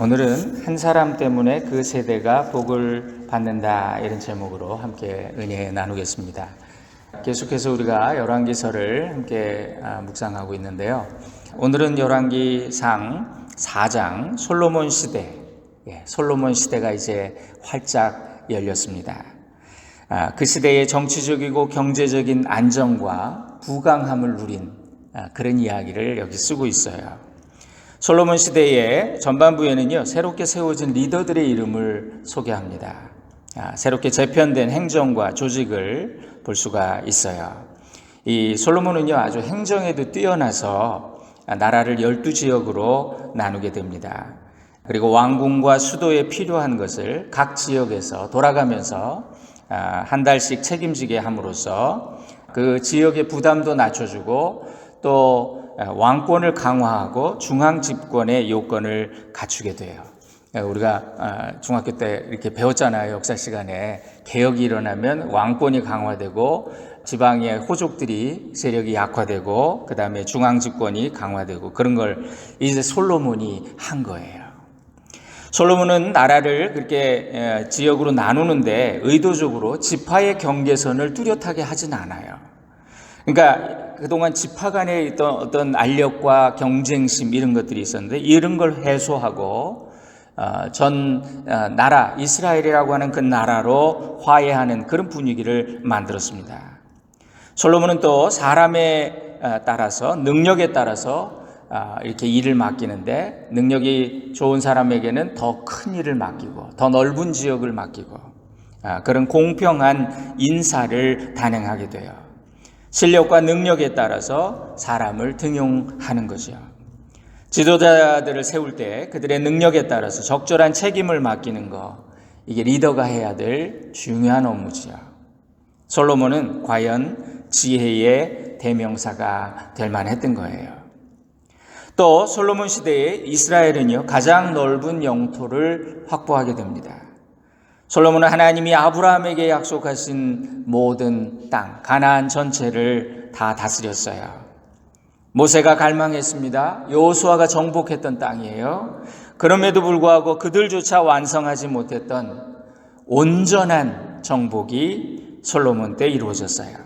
오늘은 한 사람 때문에 그 세대가 복을 받는다, 이런 제목으로 함께 은혜 나누겠습니다. 계속해서 우리가 열왕기서를 함께 묵상하고 있는데요. 오늘은 열왕기상 4장 솔로몬 시대, 솔로몬 시대가 이제 활짝 열렸습니다. 그 시대의 정치적이고 경제적인 안정과 부강함을 누린 그런 이야기를 여기 쓰고 있어요. 솔로몬 시대의 전반부에는요, 새롭게 세워진 리더들의 이름을 소개합니다. 새롭게 재편된 행정과 조직을 볼 수가 있어요. 이 솔로몬은요, 아주 행정에도 뛰어나서 나라를 12지역으로 나누게 됩니다. 그리고 왕궁과 수도에 필요한 것을 각 지역에서 돌아가면서 한 달씩 책임지게 함으로써 그 지역의 부담도 낮춰주고 또 왕권을 강화하고 중앙 집권의 요건을 갖추게 돼요. 우리가 중학교 때 이렇게 배웠잖아요. 역사 시간에. 개혁이 일어나면 왕권이 강화되고 지방의 호족들이 세력이 약화되고 그 다음에 중앙 집권이 강화되고, 그런 걸 이제 솔로몬이 한 거예요. 솔로몬은 나라를 그렇게 지역으로 나누는데 의도적으로 지파의 경계선을 뚜렷하게 하진 않아요. 그러니까 그동안 지파 간에 있던 어떤 알력과 경쟁심, 이런 것들이 있었는데 이런 걸 해소하고 전 나라, 이스라엘이라고 하는 그 나라로 화해하는 그런 분위기를 만들었습니다. 솔로몬은 또 사람에 따라서, 능력에 따라서 이렇게 일을 맡기는데, 능력이 좋은 사람에게는 더 큰 일을 맡기고 더 넓은 지역을 맡기고 그런 공평한 인사를 단행하게 돼요. 실력과 능력에 따라서 사람을 등용하는 거죠. 지도자들을 세울 때 그들의 능력에 따라서 적절한 책임을 맡기는 거, 이게 리더가 해야 될 중요한 업무지요. 솔로몬은 과연 지혜의 대명사가 될 만했던 거예요. 또 솔로몬 시대에 이스라엘은요, 가장 넓은 영토를 확보하게 됩니다. 솔로몬은 하나님이 아브라함에게 약속하신 모든 땅, 가나안 전체를 다 다스렸어요. 모세가 갈망했습니다. 여호수아가 정복했던 땅이에요. 그럼에도 불구하고 그들조차 완성하지 못했던 온전한 정복이 솔로몬 때 이루어졌어요.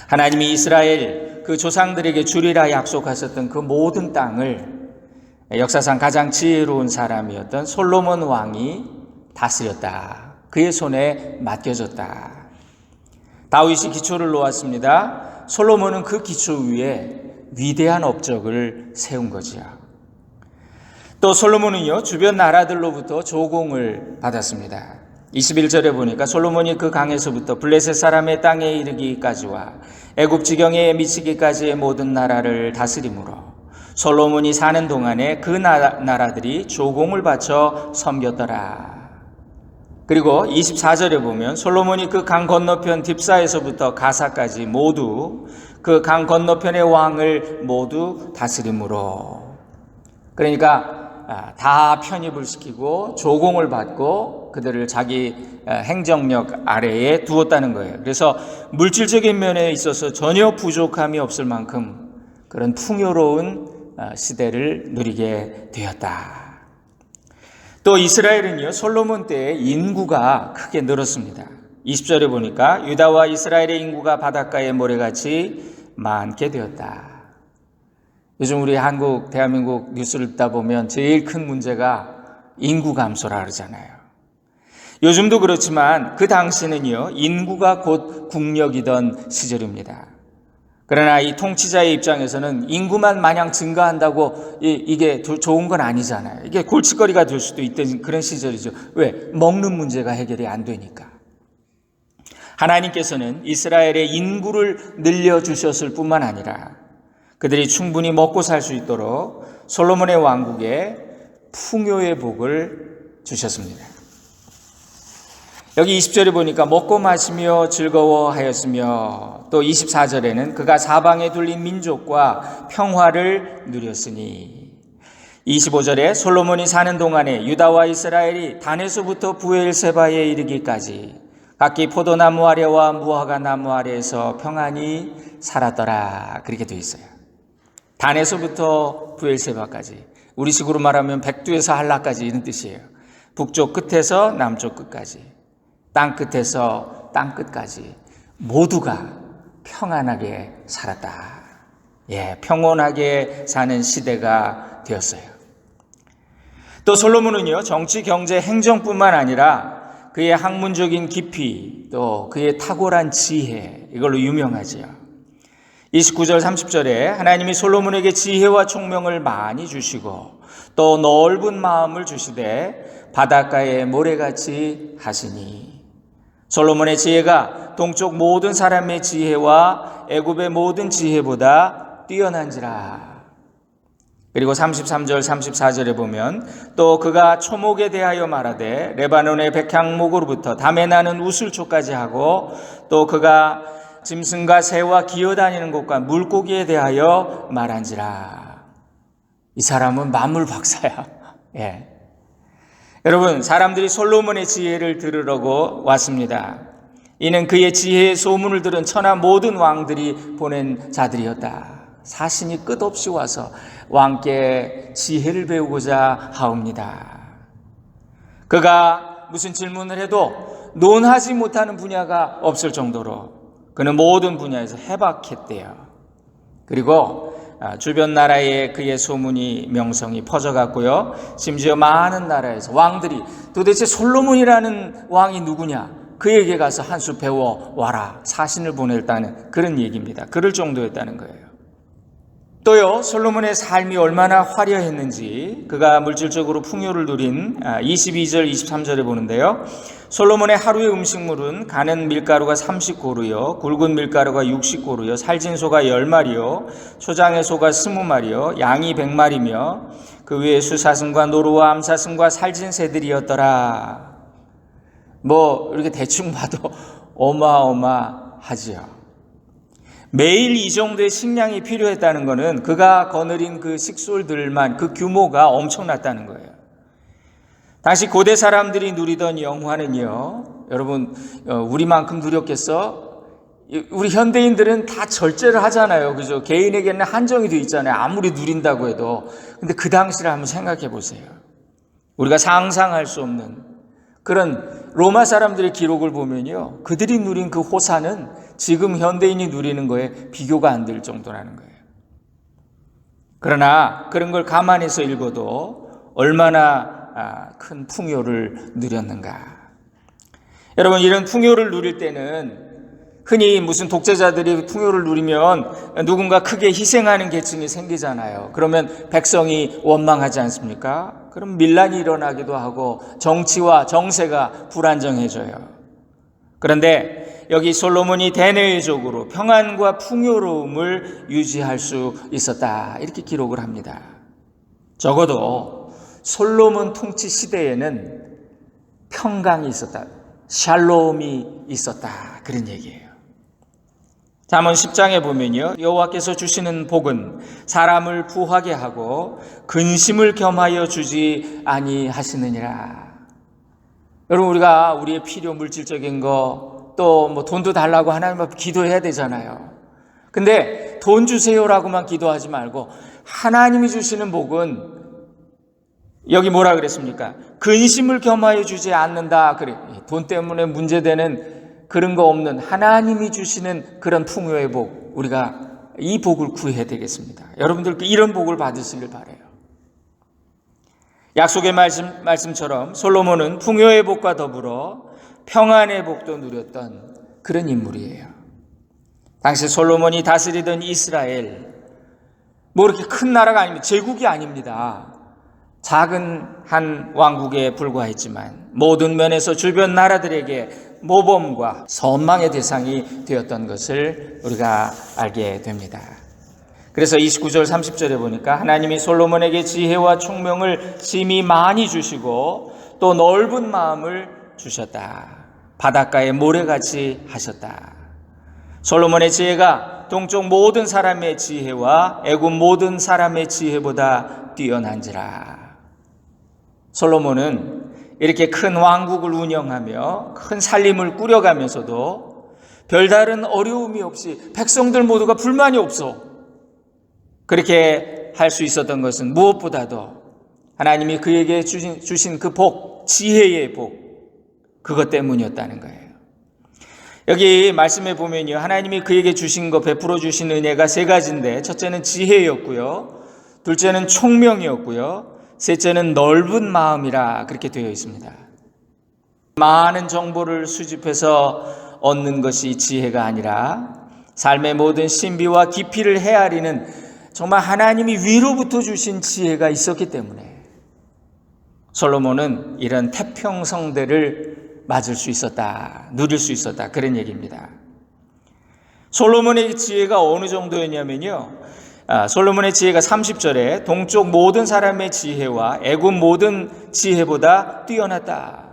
하나님이 이스라엘 그 조상들에게 주리라 약속하셨던 그 모든 땅을 역사상 가장 지혜로운 사람이었던 솔로몬 왕이 다스렸다. 그의 손에 맡겨졌다. 다윗이 기초를 놓았습니다. 솔로몬은 그 기초 위에 위대한 업적을 세운 거지요. 또 솔로몬은요, 주변 나라들로부터 조공을 받았습니다. 21절에 보니까 솔로몬이 그 강에서부터 블레셋 사람의 땅에 이르기까지와 애굽 지경에 미치기까지의 모든 나라를 다스림으로 솔로몬이 사는 동안에 그 나라들이 조공을 바쳐 섬겼더라. 그리고 24절에 보면 솔로몬이 그 강 건너편 딥사에서부터 가사까지 모두 그 강 건너편의 왕을 모두 다스림으로, 그러니까 다 편입을 시키고 조공을 받고 그들을 자기 행정력 아래에 두었다는 거예요. 그래서 물질적인 면에 있어서 전혀 부족함이 없을 만큼 그런 풍요로운 시대를 누리게 되었다. 또 이스라엘은요, 솔로몬 때에 인구가 크게 늘었습니다. 20절에 보니까 유다와 이스라엘의 인구가 바닷가의 모래같이 많게 되었다. 요즘 우리 대한민국 뉴스를 듣다 보면 제일 큰 문제가 인구 감소라 그러잖아요. 요즘도 그렇지만 그 당시는요, 인구가 곧 국력이던 시절입니다. 그러나 이 통치자의 입장에서는 인구만 마냥 증가한다고 이게 좋은 건 아니잖아요. 이게 골칫거리가 될 수도 있던 그런 시절이죠. 왜? 먹는 문제가 해결이 안 되니까. 하나님께서는 이스라엘의 인구를 늘려주셨을 뿐만 아니라 그들이 충분히 먹고 살 수 있도록 솔로몬의 왕국에 풍요의 복을 주셨습니다. 여기 20절에 보니까 먹고 마시며 즐거워하였으며, 또 24절에는 그가 사방에 둘린 민족과 평화를 누렸으니, 25절에 솔로몬이 사는 동안에 유다와 이스라엘이 단에서부터 브엘세바에 이르기까지 각기 포도나무 아래와 무화과 나무 아래에서 평안히 살았더라. 그렇게 되어 있어요. 단에서부터 브엘세바까지 우리식으로 말하면 백두에서 한라까지 이런 뜻이에요. 북쪽 끝에서 남쪽 끝까지, 땅 끝에서 땅 끝까지 모두가 평안하게 살았다. 평온하게 사는 시대가 되었어요. 또 솔로몬은요, 정치, 경제, 행정뿐만 아니라 그의 학문적인 깊이, 또 그의 탁월한 지혜, 이걸로 유명하지요. 29절 30절에 하나님이 솔로몬에게 지혜와 총명을 많이 주시고 또 넓은 마음을 주시되 바닷가에 모래같이 하시니, 솔로몬의 지혜가 동쪽 모든 사람의 지혜와 애굽의 모든 지혜보다 뛰어난지라. 그리고 33절 34절에 보면 또 그가 초목에 대하여 말하되 레바논의 백향목으로부터 담에 나는 우슬초까지 하고, 또 그가 짐승과 새와 기어다니는 곳과 물고기에 대하여 말한지라. 이 사람은 만물 박사야. 여러분, 사람들이 솔로몬의 지혜를 들으려고 왔습니다. 이는 그의 지혜의 소문을 들은 천하 모든 왕들이 보낸 자들이었다. 사신이 끝없이 와서 왕께 지혜를 배우고자 하옵니다. 그가 무슨 질문을 해도 논하지 못하는 분야가 없을 정도로 그는 모든 분야에서 해박했대요. 그리고 주변 나라에 그의 소문이, 명성이 퍼져갔고요. 심지어 많은 나라에서 왕들이 도대체 솔로몬이라는 왕이 누구냐, 그에게 가서 한 수 배워와라, 사신을 보냈다는 그런 얘기입니다. 그럴 정도였다는 거예요. 또요, 솔로몬의 삶이 얼마나 화려했는지 그가 물질적으로 풍요를 누린 22절 23절에 보는데요. 솔로몬의 하루의 음식물은 가는 밀가루가 30고루요, 굵은 밀가루가 60고루요, 살진 소가 10마리요, 초장의 소가 20마리요, 양이 100마리며 그 외에 수사슴과 노루와 암사슴과 살진 새들이었더라. 이렇게 대충 봐도 어마어마하지요. 매일 이 정도의 식량이 필요했다는 것은 그가 거느린 그 식솔들만, 그 규모가 엄청났다는 거예요. 당시 고대 사람들이 누리던 영화는요, 여러분, 우리만큼 누렸겠어? 우리 현대인들은 다 절제를 하잖아요. 그죠? 개인에게는 한정이 돼 있잖아요. 아무리 누린다고 해도. 근데 그 당시를 한번 생각해 보세요. 우리가 상상할 수 없는 그런 로마 사람들의 기록을 보면요, 그들이 누린 그 호사는 지금 현대인이 누리는 거에 비교가 안 될 정도라는 거예요. 그러나 그런 걸 감안해서 읽어도 얼마나 큰 풍요를 누렸는가. 여러분, 이런 풍요를 누릴 때는 흔히 무슨 독재자들이 풍요를 누리면 누군가 크게 희생하는 계층이 생기잖아요. 그러면 백성이 원망하지 않습니까? 그럼 밀란이 일어나기도 하고 정치와 정세가 불안정해져요. 그런데 여기 솔로몬이 대내적으로 평안과 풍요로움을 유지할 수 있었다, 이렇게 기록을 합니다. 적어도 솔로몬 통치 시대에는 평강이 있었다, 샬롬이 있었다, 그런 얘기예요. 잠언 10장에 보면요, 여호와께서 주시는 복은 사람을 부하게 하고 근심을 겸하여 주지 아니하시느니라. 여러분, 우리가 우리의 필요, 물질적인 거, 또 돈도 달라고 하나님 앞에 기도해야 되잖아요. 근데 돈 주세요라고만 기도하지 말고 하나님이 주시는 복은 여기 뭐라 그랬습니까? 근심을 겸하여 주지 않는다. 그래. 돈 때문에 문제되는 그런 거 없는 하나님이 주시는 그런 풍요의 복, 우리가 이 복을 구해야 되겠습니다. 여러분들께 이런 복을 받으시길 바라요. 약속의 말씀처럼 솔로몬은 풍요의 복과 더불어 평안의 복도 누렸던 그런 인물이에요. 당시 솔로몬이 다스리던 이스라엘, 이렇게 큰 나라가 아닙니다. 제국이 아닙니다. 작은 한 왕국에 불과했지만 모든 면에서 주변 나라들에게 모범과 선망의 대상이 되었던 것을 우리가 알게 됩니다. 그래서 29절 30절에 보니까 하나님이 솔로몬에게 지혜와 총명을 심히 많이 주시고 또 넓은 마음을 주셨다. 바닷가에 모래같이 하셨다. 솔로몬의 지혜가 동쪽 모든 사람의 지혜와 애굽 모든 사람의 지혜보다 뛰어난지라. 솔로몬은 이렇게 큰 왕국을 운영하며 큰 살림을 꾸려가면서도 별다른 어려움이 없이 백성들 모두가 불만이 없어 그렇게 할 수 있었던 것은 무엇보다도 하나님이 그에게 주신 그 복, 지혜의 복, 그것 때문이었다는 거예요. 여기 말씀에 보면요, 하나님이 그에게 주신 거, 베풀어 주신 은혜가 세 가지인데, 첫째는 지혜였고요, 둘째는 총명이었고요, 셋째는 넓은 마음이라 그렇게 되어 있습니다. 많은 정보를 수집해서 얻는 것이 지혜가 아니라 삶의 모든 신비와 깊이를 헤아리는 정말 하나님이 위로부터 주신 지혜가 있었기 때문에 솔로몬은 이런 태평성대를 맞을 수 있었다, 누릴 수 있었다, 그런 얘기입니다. 솔로몬의 지혜가 어느 정도였냐면요, 솔로몬의 지혜가 30절에 동쪽 모든 사람의 지혜와 애굽 모든 지혜보다 뛰어났다.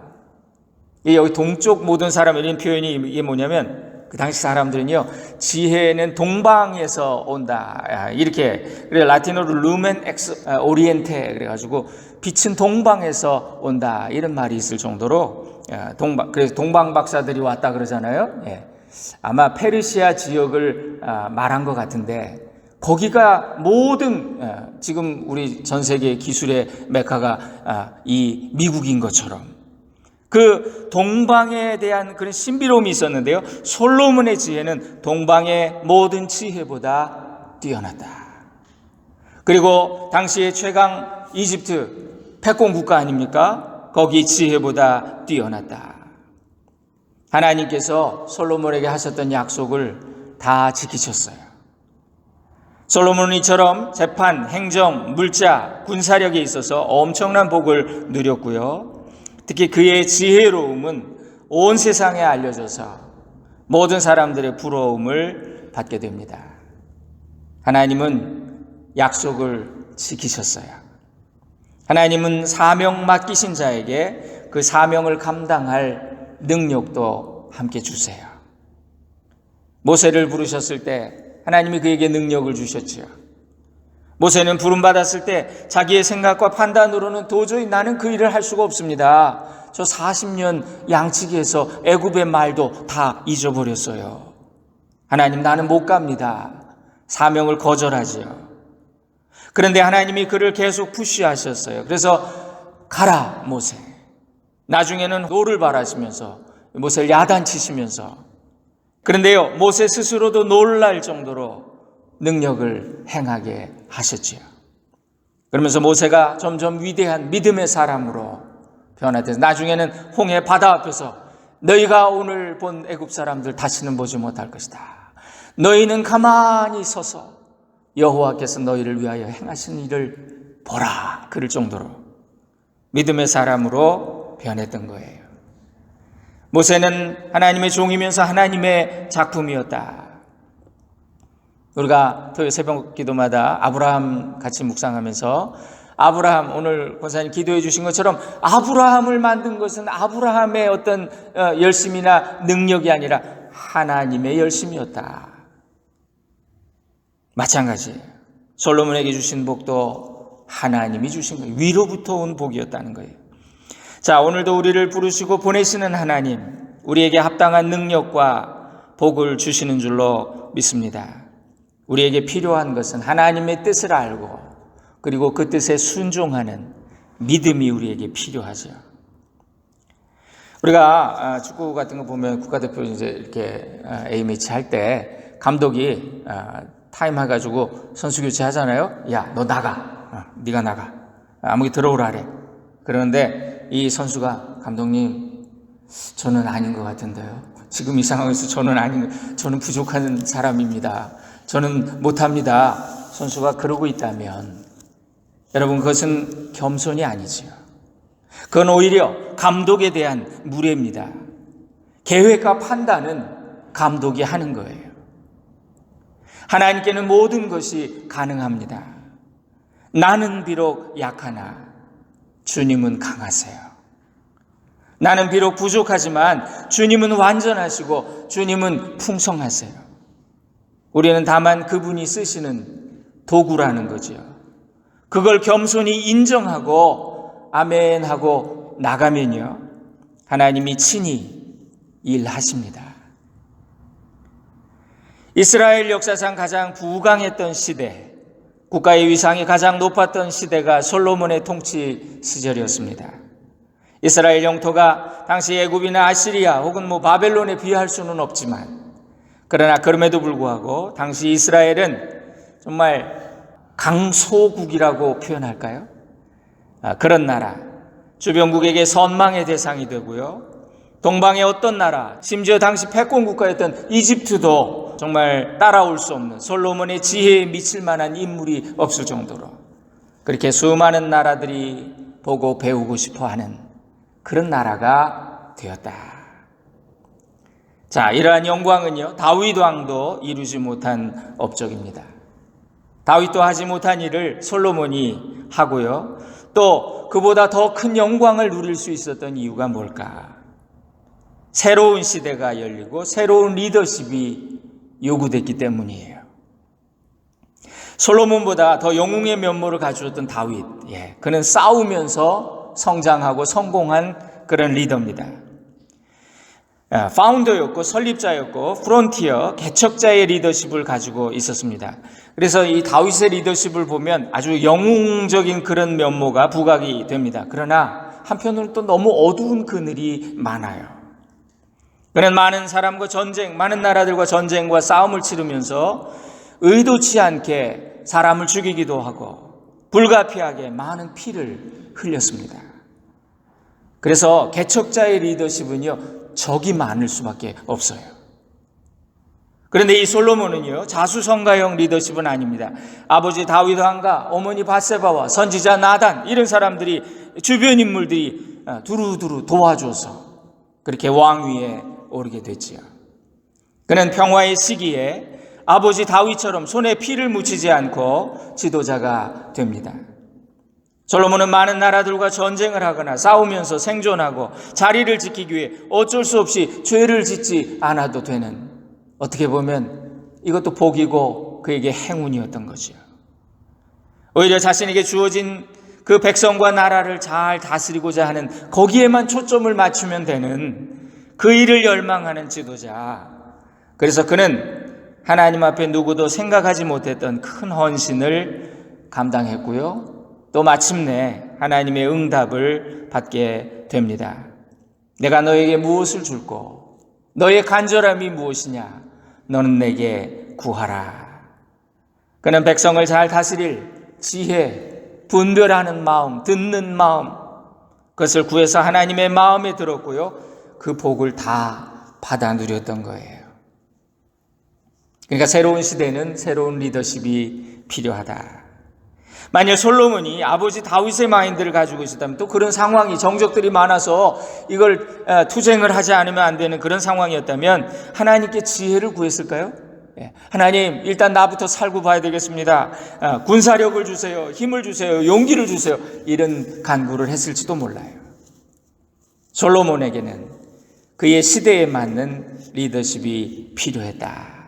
여기 동쪽 모든 사람 이런 표현이 이게 뭐냐면, 그 당시 사람들은요, 지혜는 동방에서 온다, 이렇게, 그래 라틴어로 루멘 엑스 오리엔테 그래가지고 빛은 동방에서 온다, 이런 말이 있을 정도로 그래서 동방 박사들이 왔다 그러잖아요. 예. 아마 페르시아 지역을 말한 것 같은데, 거기가 모든 지금 우리 전 세계 기술의 메카가 이 미국인 것처럼 그 동방에 대한 그런 신비로움이 있었는데요, 솔로몬의 지혜는 동방의 모든 지혜보다 뛰어났다. 그리고 당시의 최강 이집트 패권 국가 아닙니까? 거기 지혜보다 뛰어났다. 하나님께서 솔로몬에게 하셨던 약속을 다 지키셨어요. 솔로몬은 이처럼 재판, 행정, 물자, 군사력에 있어서 엄청난 복을 누렸고요, 특히 그의 지혜로움은 온 세상에 알려져서 모든 사람들의 부러움을 받게 됩니다. 하나님은 약속을 지키셨어요. 하나님은 사명 맡기신 자에게 그 사명을 감당할 능력도 함께 주세요. 모세를 부르셨을 때 하나님이 그에게 능력을 주셨지요. 모세는 부름받았을 때 자기의 생각과 판단으로는 도저히 나는 그 일을 할 수가 없습니다. 저 40년 양치기해서 애굽의 말도 다 잊어버렸어요. 하나님, 나는 못 갑니다. 사명을 거절하지요. 그런데 하나님이 그를 계속 푸시하셨어요. 그래서 가라 모세. 나중에는 노를 바라시면서 모세를 야단치시면서, 그런데요, 모세 스스로도 놀랄 정도로 능력을 행하게 하셨지요. 그러면서 모세가 점점 위대한 믿음의 사람으로 변화돼서 나중에는 홍해 바다 앞에서 너희가 오늘 본 애굽 사람들 다시는 보지 못할 것이다. 너희는 가만히 서서 여호와께서 너희를 위하여 행하신 일을 보라, 그럴 정도로 믿음의 사람으로 변했던 거예요. 모세는 하나님의 종이면서 하나님의 작품이었다. 우리가 토요일 새벽 기도마다 아브라함 같이 묵상하면서 아브라함, 오늘 권사님 기도해 주신 것처럼 아브라함을 만든 것은 아브라함의 어떤 열심이나 능력이 아니라 하나님의 열심이었다. 마찬가지예요. 솔로몬에게 주신 복도 하나님이 주신 거예요. 위로부터 온 복이었다는 거예요. 자, 오늘도 우리를 부르시고 보내시는 하나님, 우리에게 합당한 능력과 복을 주시는 줄로 믿습니다. 우리에게 필요한 것은 하나님의 뜻을 알고 그리고 그 뜻에 순종하는 믿음이 우리에게 필요하죠. 우리가 축구 같은 거 보면 국가대표 이제 이렇게 A매치 할 때 감독이 타임 해가지고 선수 교체 하잖아요. 야, 너 나가. 네가 나가. 아무게 들어오라래. 그러는데 이 선수가 감독님, 저는 아닌 것 같은데요. 지금 이 상황에서 저는 부족한 사람입니다. 저는 못합니다. 선수가 그러고 있다면 여러분, 그것은 겸손이 아니지요. 그건 오히려 감독에 대한 무례입니다. 계획과 판단은 감독이 하는 거예요. 하나님께는 모든 것이 가능합니다. 나는 비록 약하나 주님은 강하세요. 나는 비록 부족하지만 주님은 완전하시고 주님은 풍성하세요. 우리는 다만 그분이 쓰시는 도구라는 거죠. 그걸 겸손히 인정하고 아멘하고 나가면요, 하나님이 친히 일하십니다. 이스라엘 역사상 가장 부강했던 시대, 국가의 위상이 가장 높았던 시대가 솔로몬의 통치 시절이었습니다. 이스라엘 영토가 당시 애굽이나 아시리아 혹은 바벨론에 비할 수는 없지만, 그러나 그럼에도 불구하고 당시 이스라엘은 정말 강소국이라고 표현할까요? 그런 나라, 주변국에게 선망의 대상이 되고요. 동방의 어떤 나라, 심지어 당시 패권 국가였던 이집트도 정말 따라올 수 없는, 솔로몬의 지혜에 미칠 만한 인물이 없을 정도로 그렇게 수많은 나라들이 보고 배우고 싶어하는 그런 나라가 되었다. 자, 이러한 영광은요, 다윗 왕도 이루지 못한 업적입니다. 다윗도 하지 못한 일을 솔로몬이 하고요. 또 그보다 더 큰 영광을 누릴 수 있었던 이유가 뭘까? 새로운 시대가 열리고 새로운 리더십이 요구됐기 때문이에요. 솔로몬보다 더 영웅의 면모를 가지었던 다윗, 그는 싸우면서 성장하고 성공한 그런 리더입니다. 파운더였고 설립자였고 프론티어, 개척자의 리더십을 가지고 있었습니다. 그래서 이 다윗의 리더십을 보면 아주 영웅적인 그런 면모가 부각이 됩니다. 그러나 한편으로는 또 너무 어두운 그늘이 많아요. 그는 많은 사람과 전쟁, 많은 나라들과 전쟁과 싸움을 치르면서 의도치 않게 사람을 죽이기도 하고 불가피하게 많은 피를 흘렸습니다. 그래서 개척자의 리더십은요, 적이 많을 수밖에 없어요. 그런데 이 솔로몬은요, 자수성가형 리더십은 아닙니다. 아버지 다윗 왕과 어머니 밧세바와 선지자 나단, 이런 사람들이, 주변 인물들이 두루두루 도와줘서 그렇게 왕위에 오르게 됐지요. 그는 평화의 시기에 아버지 다윗처럼 손에 피를 묻히지 않고 지도자가 됩니다. 솔로몬은 많은 나라들과 전쟁을 하거나 싸우면서 생존하고 자리를 지키기 위해 어쩔 수 없이 죄를 짓지 않아도 되는, 어떻게 보면 이것도 복이고 그에게 행운이었던 거죠. 오히려 자신에게 주어진 그 백성과 나라를 잘 다스리고자 하는, 거기에만 초점을 맞추면 되는 그 일을 열망하는 지도자. 그래서 그는 하나님 앞에 누구도 생각하지 못했던 큰 헌신을 감당했고요. 또 마침내 하나님의 응답을 받게 됩니다. 내가 너에게 무엇을 줄꼬? 너의 간절함이 무엇이냐? 너는 내게 구하라. 그는 백성을 잘 다스릴 지혜, 분별하는 마음, 듣는 마음, 그것을 구해서 하나님의 마음에 들었고요. 그 복을 다 받아 누렸던 거예요. 그러니까 새로운 시대는 새로운 리더십이 필요하다. 만약 솔로몬이 아버지 다윗의 마인드를 가지고 있었다면, 또 그런 상황이, 정적들이 많아서 이걸 투쟁을 하지 않으면 안 되는 그런 상황이었다면 하나님께 지혜를 구했을까요? 하나님, 일단 나부터 살고 봐야 되겠습니다. 군사력을 주세요. 힘을 주세요. 용기를 주세요. 이런 간구를 했을지도 몰라요. 솔로몬에게는 그의 시대에 맞는 리더십이 필요했다.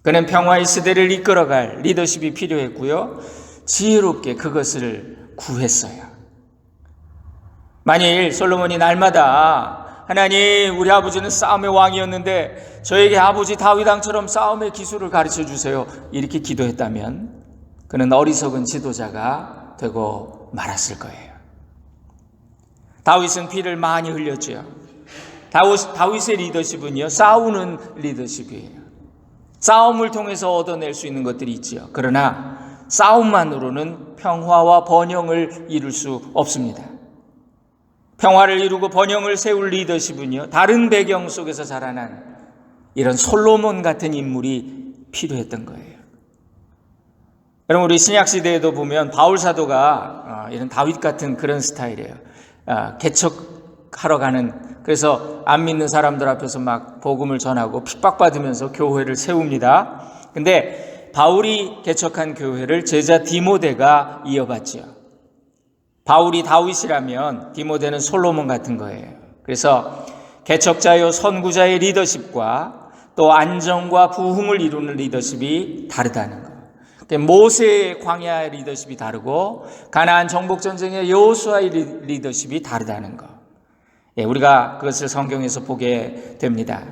그는 평화의 시대를 이끌어갈 리더십이 필요했고요. 지혜롭게 그것을 구했어요. 만일 솔로몬이 날마다 하나님, 우리 아버지는 싸움의 왕이었는데 저에게 아버지 다윗 왕처럼 싸움의 기술을 가르쳐 주세요, 이렇게 기도했다면 그는 어리석은 지도자가 되고 말았을 거예요. 다윗은 피를 많이 흘렸죠. 다윗의 리더십은요, 싸우는 리더십이에요. 싸움을 통해서 얻어낼 수 있는 것들이 있지요. 그러나 싸움만으로는 평화와 번영을 이룰 수 없습니다. 평화를 이루고 번영을 세울 리더십은요, 다른 배경 속에서 자라난 이런 솔로몬 같은 인물이 필요했던 거예요. 여러분, 우리 신약시대에도 보면 바울 사도가 이런 다윗 같은 그런 스타일이에요. 개척하러 가는, 그래서 안 믿는 사람들 앞에서 막 복음을 전하고 핍박받으면서 교회를 세웁니다. 근데 바울이 개척한 교회를 제자 디모데가 이어받지요. 바울이 다윗이라면 디모데는 솔로몬 같은 거예요. 그래서 개척자요 선구자의 리더십과 또 안정과 부흥을 이루는 리더십이 다르다는 거. 모세의 광야의 리더십이 다르고 가나안 정복 전쟁의 여호수아의 리더십이 다르다는 거. 우리가 그것을 성경에서 보게 됩니다.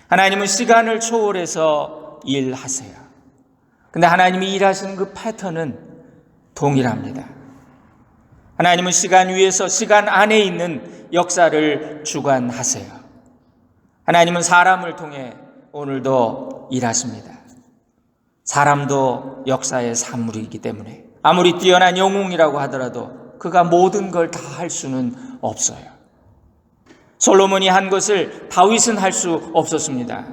하나님은 시간을 초월해서 일하세요. 근데 하나님이 일하시는 그 패턴은 동일합니다. 하나님은 시간 위에서 시간 안에 있는 역사를 주관하세요. 하나님은 사람을 통해 오늘도 일하십니다. 사람도 역사의 산물이기 때문에 아무리 뛰어난 영웅이라고 하더라도 그가 모든 걸 다 할 수는 없어요. 솔로몬이 한 것을 다윗은 할 수 없었습니다.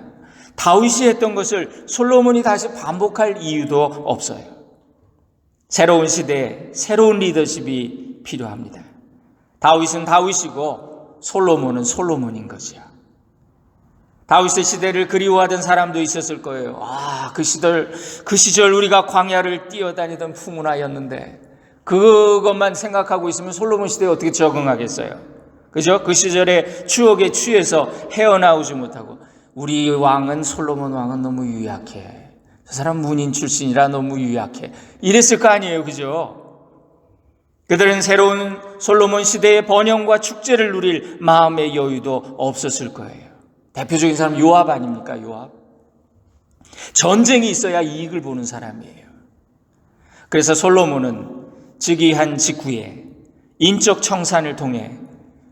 다윗이 했던 것을 솔로몬이 다시 반복할 이유도 없어요. 새로운 시대에 새로운 리더십이 필요합니다. 다윗은 다윗이고 솔로몬은 솔로몬인 거죠. 다윗의 시대를 그리워하던 사람도 있었을 거예요. 그 시절 우리가 광야를 뛰어다니던 풍운하였는데 그것만 생각하고 있으면 솔로몬 시대에 어떻게 적응하겠어요? 그죠? 그 시절의 추억에 취해서 헤어나오지 못하고 우리 왕은 솔로몬 왕은 너무 유약해. 저 사람 문인 출신이라 너무 유약해. 이랬을 거 아니에요. 그죠? 그들은 새로운 솔로몬 시대의 번영과 축제를 누릴 마음의 여유도 없었을 거예요. 대표적인 사람 요압 아닙니까? 요압. 전쟁이 있어야 이익을 보는 사람이에요. 그래서 솔로몬은 즉위한 직후에 인적 청산을 통해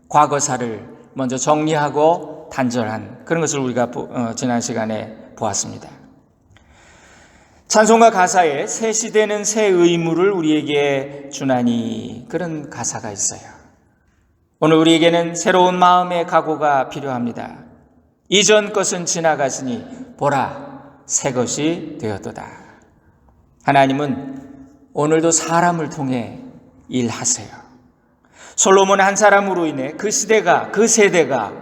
과거사를 먼저 정리하고 단절한 그런 것을 우리가 지난 시간에 보았습니다. 찬송가 가사에 새 시대는 새 의무를 우리에게 주나니 그런 가사가 있어요. 오늘 우리에게는 새로운 마음의 각오가 필요합니다. 이전 것은 지나갔으니 보라 새 것이 되었도다. 하나님은 오늘도 사람을 통해 일하세요. 솔로몬 한 사람으로 인해 그 시대가 그 세대가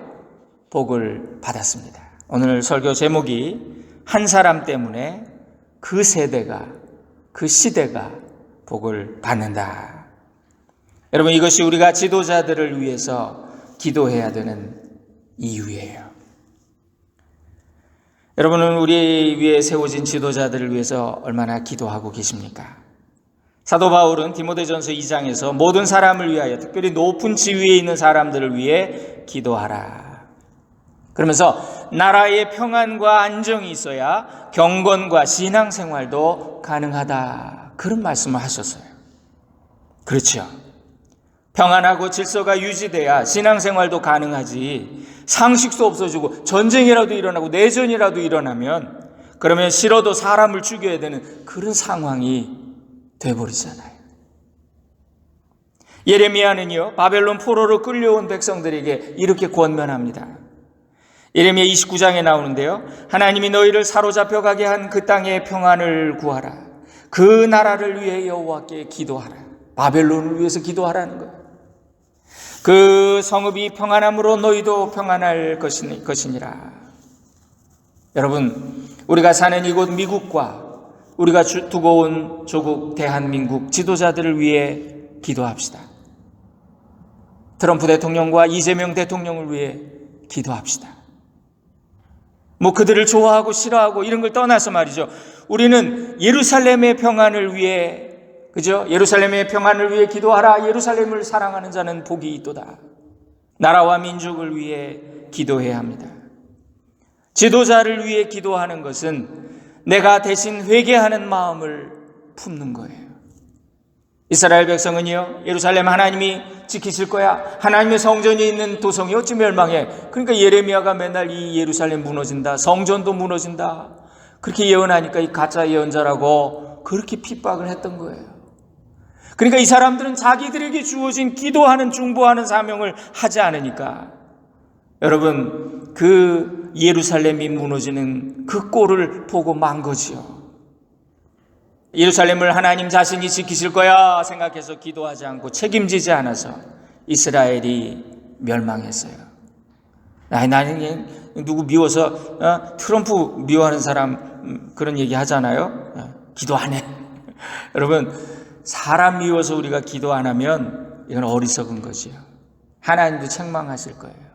복을 받았습니다. 오늘 설교 제목이 한 사람 때문에 그 세대가 그 시대가 복을 받는다. 여러분 이것이 우리가 지도자들을 위해서 기도해야 되는 이유예요. 여러분은 우리 위에 세워진 지도자들을 위해서 얼마나 기도하고 계십니까? 사도 바울은 디모데전서 2장에서 모든 사람을 위하여 특별히 높은 지위에 있는 사람들을 위해 기도하라. 그러면서 나라의 평안과 안정이 있어야 경건과 신앙생활도 가능하다. 그런 말씀을 하셨어요. 그렇죠. 평안하고 질서가 유지돼야 신앙생활도 가능하지. 상식도 없어지고 전쟁이라도 일어나고 내전이라도 일어나면 그러면 싫어도 사람을 죽여야 되는 그런 상황이 돼버리잖아요. 예레미야는요 바벨론 포로로 끌려온 백성들에게 이렇게 권면합니다. 예레미야 29장에 나오는데요. 하나님이 너희를 사로잡혀 가게 한 그 땅의 평안을 구하라. 그 나라를 위해 여호와께 기도하라. 바벨론을 위해서 기도하라는 거예요. 그 성읍이 평안함으로 너희도 평안할 것이니라. 여러분 우리가 사는 이곳 미국과 우리가 두고 온 조국 대한민국 지도자들을 위해 기도합시다. 트럼프 대통령과 이재명 대통령을 위해 기도합시다. 그들을 좋아하고 싫어하고 이런 걸 떠나서 말이죠. 우리는 예루살렘의 평안을 위해 그죠? 예루살렘의 평안을 위해 기도하라. 예루살렘을 사랑하는 자는 복이 있도다. 나라와 민족을 위해 기도해야 합니다. 지도자를 위해 기도하는 것은 내가 대신 회개하는 마음을 품는 거예요. 이스라엘 백성은요, 예루살렘 하나님이 지키실 거야. 하나님의 성전이 있는 도성이 어찌 멸망해. 그러니까 예레미야가 맨날 이 예루살렘 무너진다. 성전도 무너진다. 그렇게 예언하니까 이 가짜 예언자라고 그렇게 핍박을 했던 거예요. 그러니까 이 사람들은 자기들에게 주어진 기도하는 중보하는 사명을 하지 않으니까 여러분 그 예루살렘이 무너지는 그 꼴을 보고 만 거지요. 예루살렘을 하나님 자신이 지키실 거야 생각해서 기도하지 않고 책임지지 않아서 이스라엘이 멸망했어요. 나는 누구 미워서 트럼프 미워하는 사람 그런 얘기 하잖아요. 기도 안 해. 여러분 사람 미워서 우리가 기도 안 하면 이건 어리석은 거지요. 하나님도 책망하실 거예요.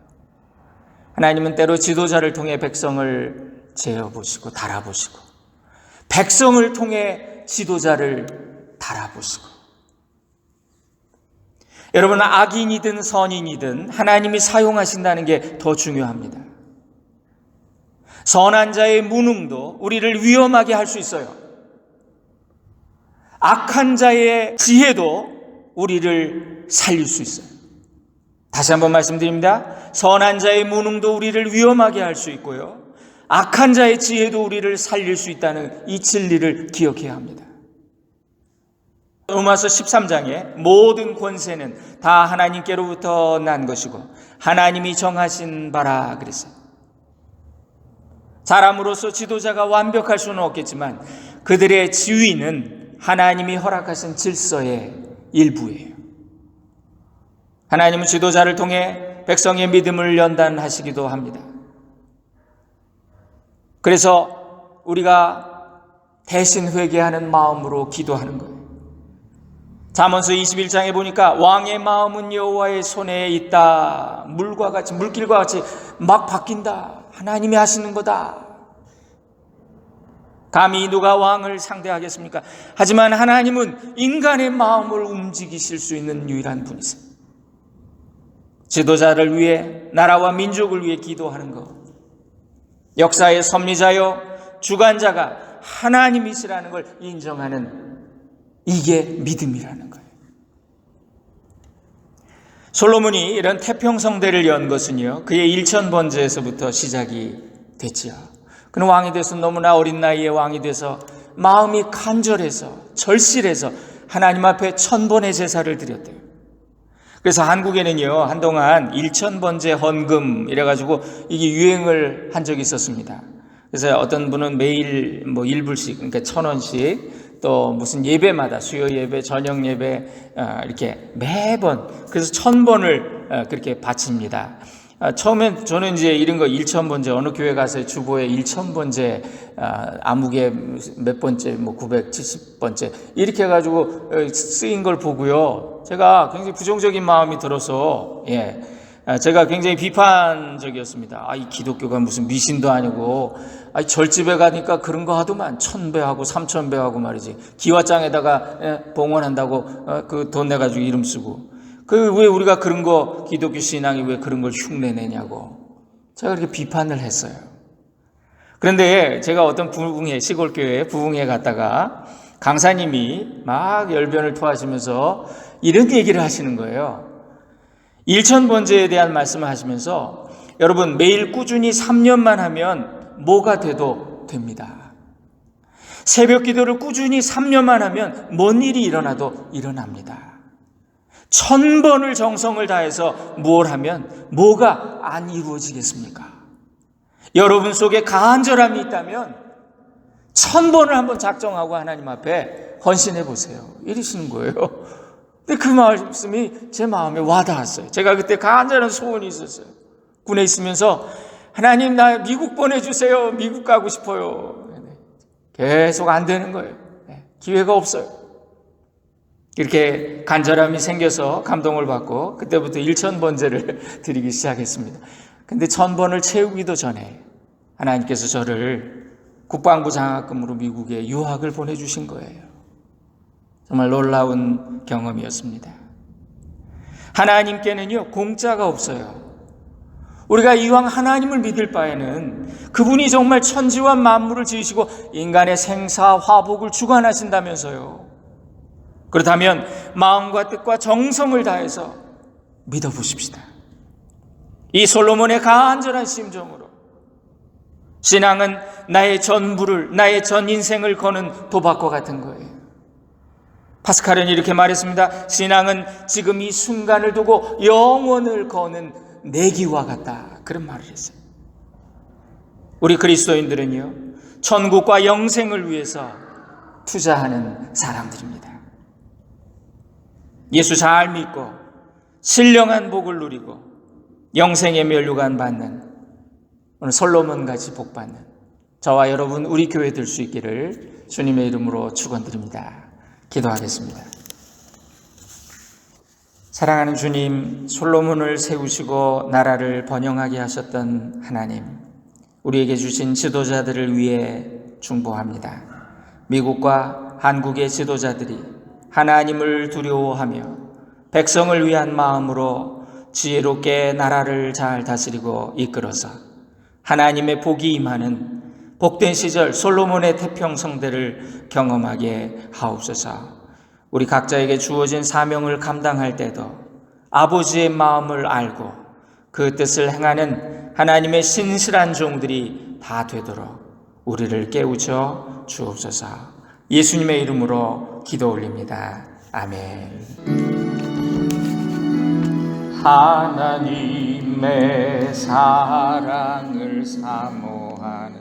하나님은 때로 지도자를 통해 백성을 재어보시고 달아보시고 백성을 통해 지도자를 달아보시고 여러분 악인이든 선인이든 하나님이 사용하신다는 게 더 중요합니다. 선한 자의 무능도 우리를 위험하게 할 수 있어요. 악한 자의 지혜도 우리를 살릴 수 있어요. 다시 한번 말씀드립니다. 선한 자의 무능도 우리를 위험하게 할 수 있고요, 악한 자의 지혜도 우리를 살릴 수 있다는 이 진리를 기억해야 합니다. 로마서 13장에 모든 권세는 다 하나님께로부터 난 것이고 하나님이 정하신 바라 그랬어요. 사람으로서 지도자가 완벽할 수는 없겠지만 그들의 지위는 하나님이 허락하신 질서의 일부예요. 하나님은 지도자를 통해 백성의 믿음을 연단하시기도 합니다. 그래서 우리가 대신 회개하는 마음으로 기도하는 거예요. 잠언서 21장에 보니까 왕의 마음은 여호와의 손에 있다. 물과 같이, 물길과 같이 막 바뀐다. 하나님이 하시는 거다. 감히 누가 왕을 상대하겠습니까? 하지만 하나님은 인간의 마음을 움직이실 수 있는 유일한 분이세요. 지도자를 위해, 나라와 민족을 위해 기도하는 것, 역사의 섭리자요 주관자가 하나님이시라는 걸 인정하는, 이게 믿음이라는 거예요. 솔로몬이 이런 태평성대를 연 것은요, 그의 1000번제에서부터 시작이 됐지요. 그는 왕이 돼서, 너무나 어린 나이에 왕이 돼서 마음이 간절해서, 절실해서 하나님 앞에 1000번의 제사를 드렸대요. 그래서 한국에는요, 한동안 1000번제 헌금 이래가지고 이게 유행을 한 적이 있었습니다. 그래서 어떤 분은 매일 뭐 1불씩, 그러니까 1000원씩, 또 무슨 예배마다, 수요 예배, 저녁 예배, 이렇게 매번, 그래서 1000번을 그렇게 바칩니다. 처음엔 저는 이제 이런 거 1000번째, 어느 교회 가서 주보에 1000번째, 아무개 몇 번째, 뭐 970번째, 이렇게 해가지고 쓰인 걸 보고요, 제가 굉장히 부정적인 마음이 들어서, 제가 굉장히 비판적이었습니다. 이 기독교가 무슨 미신도 아니고, 절집에 가니까 그런 거 하더만, 1000배하고 3000배하고 말이지. 기와장에다가 봉헌한다고 그 돈 내가지고 이름 쓰고. 왜 우리가 그런 거, 기독교 신앙이 왜 그런 걸 흉내내냐고. 제가 그렇게 비판을 했어요. 그런데 제가 어떤 시골교회 부흥회 갔다가 강사님이 막 열변을 토하시면서 이런 얘기를 하시는 거예요. 1000번제에 대한 말씀을 하시면서, 여러분, 매일 꾸준히 3년만 하면 뭐가 돼도 됩니다. 새벽 기도를 꾸준히 3년만 하면 뭔 일이 일어나도 일어납니다. 1000번을 정성을 다해서 뭘 하면 뭐가 안 이루어지겠습니까? 여러분 속에 간절함이 있다면 1000번을 한번 작정하고 하나님 앞에 헌신해 보세요. 이러시는 거예요. 근데 그 말씀이 제 마음에 와닿았어요. 제가 그때 간절한 소원이 있었어요. 군에 있으면서, 하나님, 나 미국 보내주세요. 미국 가고 싶어요. 계속 안 되는 거예요. 기회가 없어요. 이렇게 간절함이 생겨서 감동을 받고 그때부터 1000번제를 드리기 시작했습니다. 근데 1000번을 채우기도 전에 하나님께서 저를 국방부 장학금으로 미국에 유학을 보내주신 거예요. 정말 놀라운 경험이었습니다. 하나님께는요, 공짜가 없어요. 우리가 이왕 하나님을 믿을 바에는 그분이 정말 천지와 만물을 지으시고 인간의 생사 화복을 주관하신다면서요. 그렇다면 마음과 뜻과 정성을 다해서 믿어보십시다. 이 솔로몬의 간절한 심정으로, 신앙은 나의 전부를, 나의 전 인생을 거는 도박과 같은 거예요. 파스칼은 이렇게 말했습니다. 신앙은 지금 이 순간을 두고 영원을 거는 내기와 같다. 그런 말을 했어요. 우리 그리스도인들은요, 천국과 영생을 위해서 투자하는 사람들입니다. 예수 잘 믿고 신령한 복을 누리고 영생의 면류관 받는, 오늘 솔로몬같이 복 받는 저와 여러분, 우리 교회 될 수 있기를 주님의 이름으로 축원드립니다. 기도하겠습니다. 사랑하는 주님, 솔로몬을 세우시고 나라를 번영하게 하셨던 하나님, 우리에게 주신 지도자들을 위해 중보합니다. 미국과 한국의 지도자들이 하나님을 두려워하며 백성을 위한 마음으로 지혜롭게 나라를 잘 다스리고 이끌어서 하나님의 복이 임하는 복된 시절 솔로몬의 태평성대를 경험하게 하옵소서. 우리 각자에게 주어진 사명을 감당할 때도 아버지의 마음을 알고 그 뜻을 행하는 하나님의 신실한 종들이 다 되도록 우리를 깨우쳐 주옵소서. 예수님의 이름으로 기도 올립니다. 아멘. 하나님의 사랑을 사모하는